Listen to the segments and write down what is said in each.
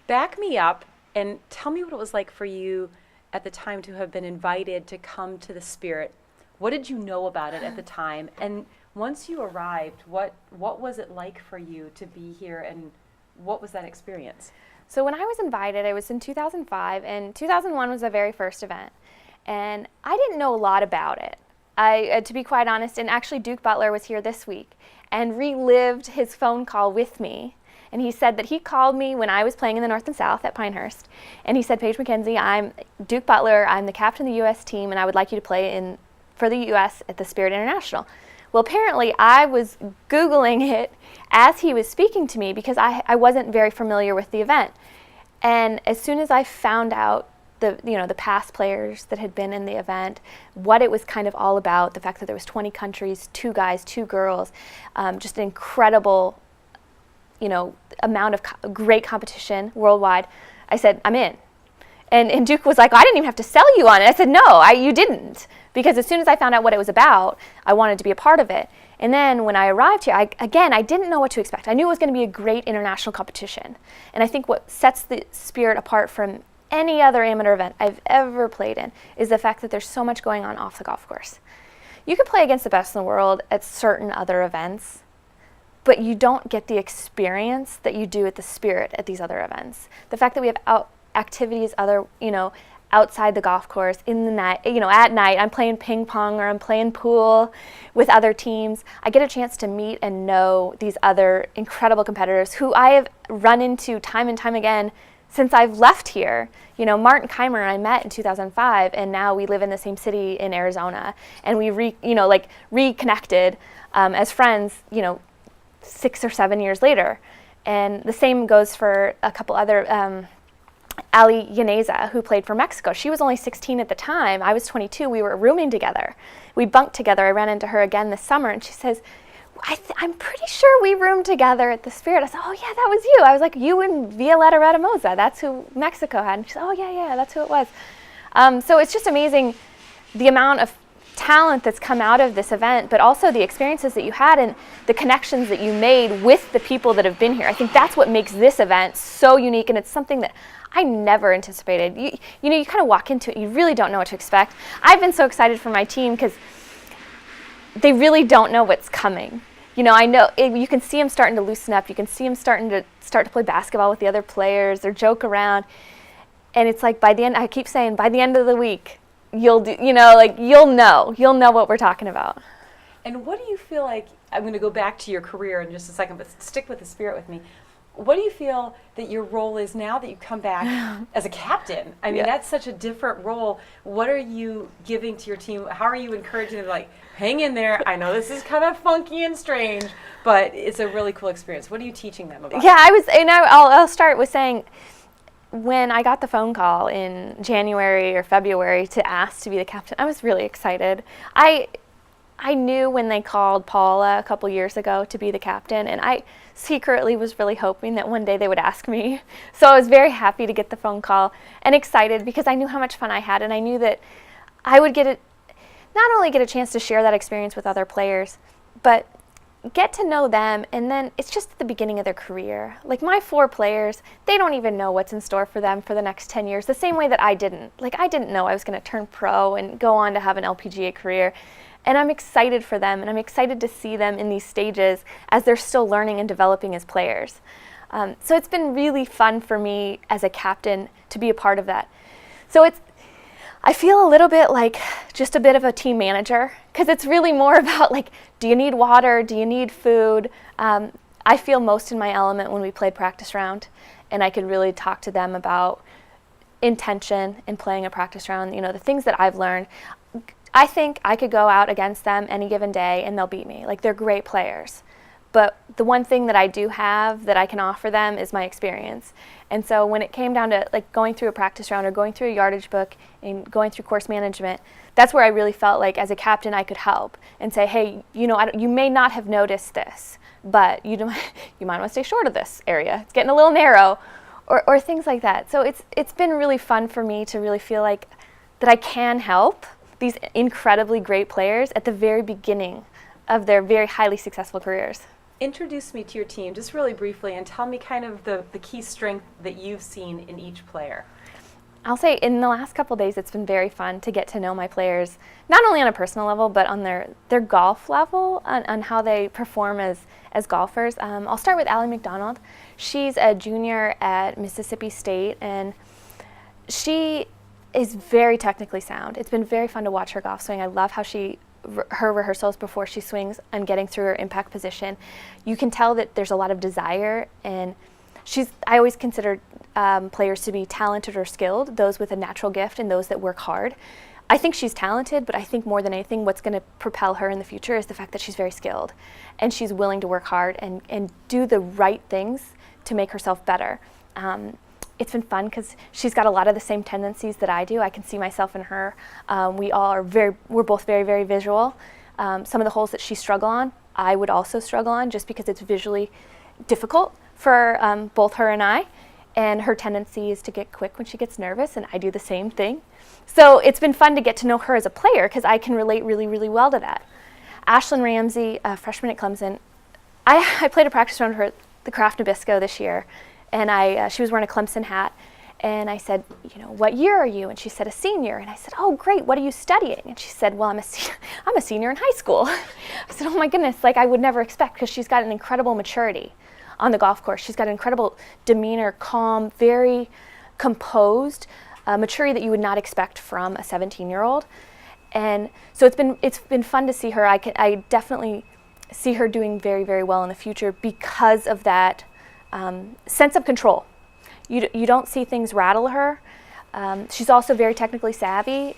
Back me up and tell me what it was like for you at the time to have been invited to come to the Spirit. What did you know about it at the time? And once you arrived, what was it like for you to be here, and what was that experience? So when I was invited, it was in 2005, and 2001 was the very first event. And I didn't know a lot about it, to be quite honest. And actually, Duke Butler was here this week and relived his phone call with me. And he said that he called me when I was playing in the North and South at Pinehurst. And he said, Paige MacKenzie, I'm Duke Butler. I'm the captain of the U.S. team, and I would like you to play for the U.S. at the Spirit International. Well, apparently, I was Googling it as he was speaking to me because I wasn't very familiar with the event. And as soon as I found out the past players that had been in the event, what it was kind of all about, the fact that there was 20 countries, 2 guys, 2 girls, just an incredible amount of great competition worldwide, I said, I'm in. And Duke was like, I didn't even have to sell you on it. I said, no, you didn't. Because as soon as I found out what it was about, I wanted to be a part of it. And then when I arrived here, I didn't know what to expect. I knew it was going to be a great international competition. And I think what sets the Spirit apart from any other amateur event I've ever played in is the fact that there's so much going on off the golf course. You could play against the best in the world at certain other events, but you don't get the experience that you do at the Spirit at these other events. The fact that we have activities outside the golf course in the night, at night, I'm playing ping pong or I'm playing pool with other teams. I get a chance to meet and know these other incredible competitors who I have run into time and time again since I've left here. Martin Keimer and I met in 2005, and now we live in the same city in Arizona, and we reconnected as friends, 6 or 7 years later. And the same goes for a couple other, Ali Yaneza, who played for Mexico. She was only 16 at the time. I was 22. We were rooming together. We bunked together. I ran into her again this summer, and she says, I'm pretty sure we roomed together at the Spirit. I said, oh, yeah, that was you. I was like, you and Violeta Radamosa. That's who Mexico had. And she said, oh, yeah, that's who it was. So it's just amazing the amount of talent that's come out of this event, but also the experiences that you had and the connections that you made with the people that have been here. I think that's what makes this event so unique, and it's something that I never anticipated. You kind of walk into it, you really don't know what to expect. I've been so excited for my team because they really don't know what's coming. I know you can see them starting to loosen up. You can see them starting to play basketball with the other players or joke around. And it's like by the end, I keep saying, by the end of the week, you'll know what we're talking about. And what do you feel like, I'm going to go back to your career in just a second, but stick with the Spirit with me. What do you feel that your role is now that you come back as a captain? I mean, that's such a different role. What are you giving to your team? How are you encouraging them, like, hang in there? I know this is kind of funky and strange, but it's a really cool experience. What are you teaching them about? Yeah, I'll start with saying, when I got the phone call in January or February to ask to be the captain, I was really excited. I knew when they called Paula a couple years ago to be the captain, and I secretly was really hoping that one day they would ask me. So I was very happy to get the phone call and excited because I knew how much fun I had, and I knew that I would not only get a chance to share that experience with other players, but get to know them, and then it's just the beginning of their career. Like my 4 players, they don't even know what's in store for them for the next 10 years, the same way that I didn't. Like I didn't know I was going to turn pro and go on to have an LPGA career. And I'm excited for them, and I'm excited to see them in these stages as they're still learning and developing as players. So it's been really fun for me as a captain to be a part of that. So I feel a little bit like just a bit of a team manager, because it's really more about like, do you need water? Do you need food? I feel most in my element when we played practice round, and I could really talk to them about intention in playing a practice round, the things that I've learned. I think I could go out against them any given day and they'll beat me. Like they're great players. But the one thing that I do have that I can offer them is my experience. And so when it came down to like going through a practice round or going through a yardage book and going through course management, that's where I really felt like as a captain I could help and say, hey, you may not have noticed this, but you might want to stay short of this area. It's getting a little narrow, or things like that. So it's been really fun for me to really feel like that I can help these incredibly great players at the very beginning of their very highly successful careers. Introduce me to your team just really briefly and tell me kind of the key strength that you've seen in each player. I'll say in the last couple days it's been very fun to get to know my players, not only on a personal level, but on their golf level, on how they perform as golfers. I'll start with Allie McDonald. She's a junior at Mississippi State, and she is very technically sound. It's been very fun to watch her golf swing. I love how her rehearsals before she swings and getting through her impact position. You can tell that there's a lot of desire, and I always consider players to be talented or skilled, those with a natural gift and those that work hard. I think she's talented, but I think more than anything what's going to propel her in the future is the fact that she's very skilled and she's willing to work hard and do the right things to make herself better. It's been fun because she's got a lot of the same tendencies that I do. I can see myself in her. We're both very, very visual. Some of the holes that she struggle on, I would also struggle on just because it's visually difficult for both her and I. And her tendency is to get quick when she gets nervous, and I do the same thing. So it's been fun to get to know her as a player because I can relate really, really well to that. Ashlyn Ramsey, a freshman at Clemson, I played a practice round with her at the Kraft Nabisco this year, and she was wearing a Clemson hat, and I said, what year are you? And she said, a senior. And I said, oh, great, what are you studying? And she said, well, I'm a senior in high school. I said, oh my goodness, I would never expect, because she's got an incredible maturity on the golf course. She's got an incredible demeanor, calm, very composed, maturity that you would not expect from a 17-year-old. And so it's been fun to see her. I definitely see her doing very, very well in the future because of that sense of control. You don't see things rattle her. She's also very technically savvy.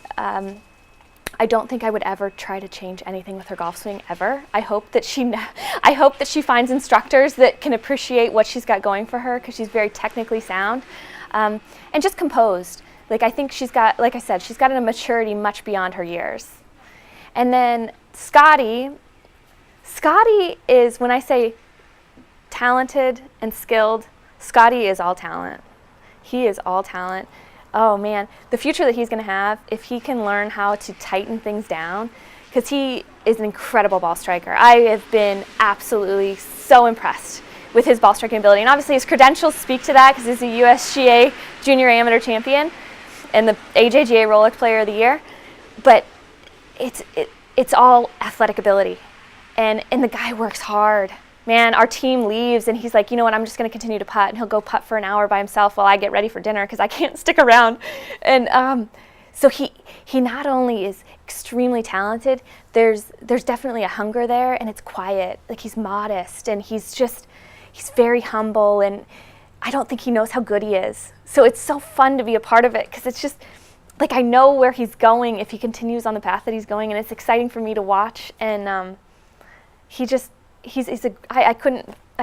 I don't think I would ever try to change anything with her golf swing ever. I hope that she finds instructors that can appreciate what she's got going for her, because she's very technically sound and just composed. I think she's got, like I said, she's got a maturity much beyond her years. And then Scotty is, when I say talented and skilled, Scotty is all talent. He is all talent. Oh man, the future that he's going to have if he can learn how to tighten things down, because he is an incredible ball striker. I have been absolutely so impressed with his ball striking ability, and obviously his credentials speak to that, because he's a USGA Junior Amateur Champion and the AJGA Rolex Player of the Year. But it's all athletic ability, and the guy works hard. Man, our team leaves, and he's like, you know what, I'm just going to continue to putt, and he'll go putt for an hour by himself while I get ready for dinner because I can't stick around. And so he not only is extremely talented, there's definitely a hunger there, and it's quiet. He's modest, and he's very humble, and I don't think he knows how good he is. So it's so fun to be a part of it, because it's just, I know where he's going if he continues on the path that he's going, and it's exciting for me to watch. And I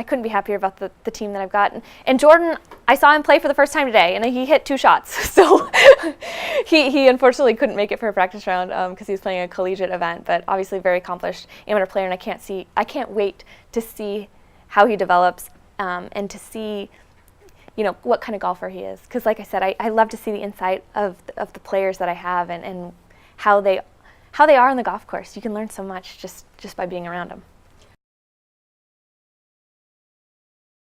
couldn't be happier about the team that I've got. And Jordan, I saw him play for the first time today, and he hit 2 shots. So he unfortunately couldn't make it for a practice round because he was playing a collegiate event, but obviously a very accomplished amateur player, and I can't wait to see how he develops and to see what kind of golfer he is. Because like I said, I love to see the insight of the players that I have and how they are on the golf course. You can learn so much just by being around them.